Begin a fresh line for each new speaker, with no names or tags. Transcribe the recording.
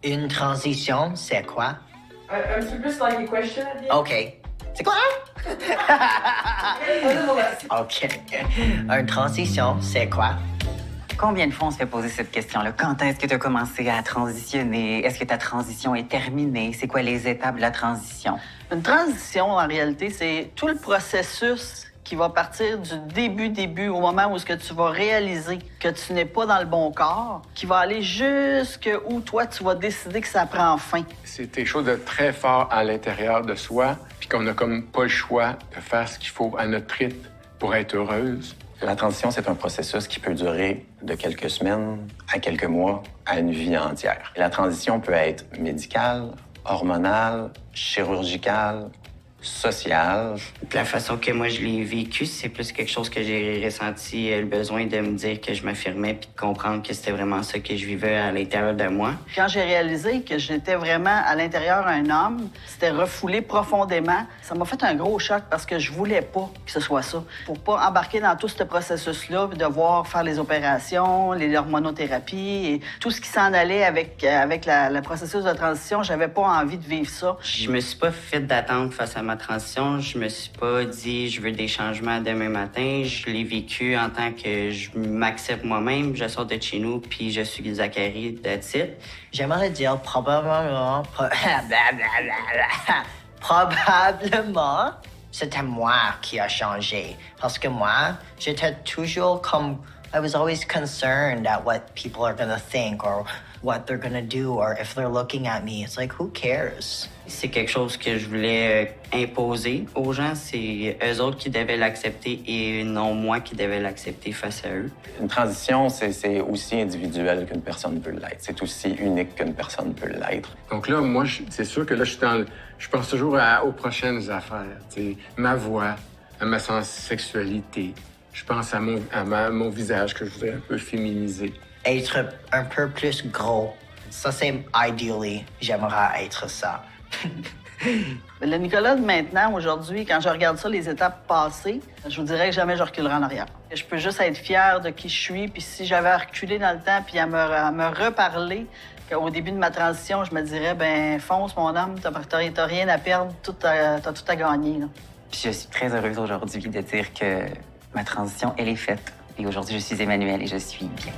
Une transition, c'est quoi?
Un petit peu plus like a question at the end.
OK. C'est quoi?
A little less.
OK. Une transition, c'est quoi?
Combien de fois on se fait poser cette question-là? Quand est-ce que tu as commencé à transitionner? Est-ce que ta transition est terminée? C'est quoi les étapes de la transition?
Une transition, en réalité, c'est tout le processus qui va partir du début, au moment où est-ce que tu vas réaliser que tu n'es pas dans le bon corps, qui va aller jusqu'où toi, tu vas décider que ça prend fin.
C'est quelque chose de très fort à l'intérieur de soi, puis qu'on n'a comme pas le choix de faire ce qu'il faut à notre rythme pour être heureuse.
La transition, c'est un processus qui peut durer de quelques semaines à quelques mois à une vie entière. La transition peut être médicale, hormonale, chirurgicale, sociale.
De la façon que moi je l'ai vécu, c'est plus quelque chose que j'ai ressenti le besoin de me dire que je m'affirmais puis de comprendre que c'était vraiment ça que je vivais à l'intérieur de moi.
Quand j'ai réalisé que j'étais vraiment à l'intérieur un homme, c'était refoulé profondément, ça m'a fait un gros choc parce que je voulais pas que ce soit ça. Pour pas embarquer dans tout ce processus-là, puis devoir faire les opérations, les hormonothérapies et tout ce qui s'en allait avec le processus de transition, j'avais pas envie de vivre ça.
Je me suis pas fait d'attente face à ma transition. Je me suis pas dit je veux des changements demain matin. Je l'ai vécu en tant que je m'accepte moi-même. Je sors de chez nous puis je suis Zachary, that's it.
J'aimerais dire probablement... probablement, c'était moi qui a changé. Parce que moi, j'étais toujours comme... I was always concerned at what people are gonna think or what they're gonna do or if they're looking at me. It's like, who cares?
C'est quelque chose que je voulais imposer aux gens. C'est eux autres qui devaient l'accepter et non moi qui devais l'accepter face à eux.
Une transition, c'est aussi individuel qu'une personne peut l'être. C'est aussi unique qu'une personne peut l'être.
Donc là, moi, c'est sûr que là, je pense toujours aux prochaines affaires. T'sais, ma voix, à ma sexualité. Je pense à mon visage que je voudrais un peu féminiser.
Être un peu plus gros. Ça, c'est ideally, j'aimerais être ça.
Le Nicolas de maintenant, aujourd'hui, quand je regarde ça, les étapes passées, je vous dirais que jamais je reculerai en arrière. Je peux juste être fière de qui je suis, puis si j'avais à reculer dans le temps puis à me reparler, qu'au début de ma transition, je me dirais, ben fonce, mon homme, t'as rien à perdre, t'as tout à gagner. Là.
Puis je suis très heureuse aujourd'hui de dire que ma transition, elle est faite. Et aujourd'hui, je suis Emmanuelle et je suis bien.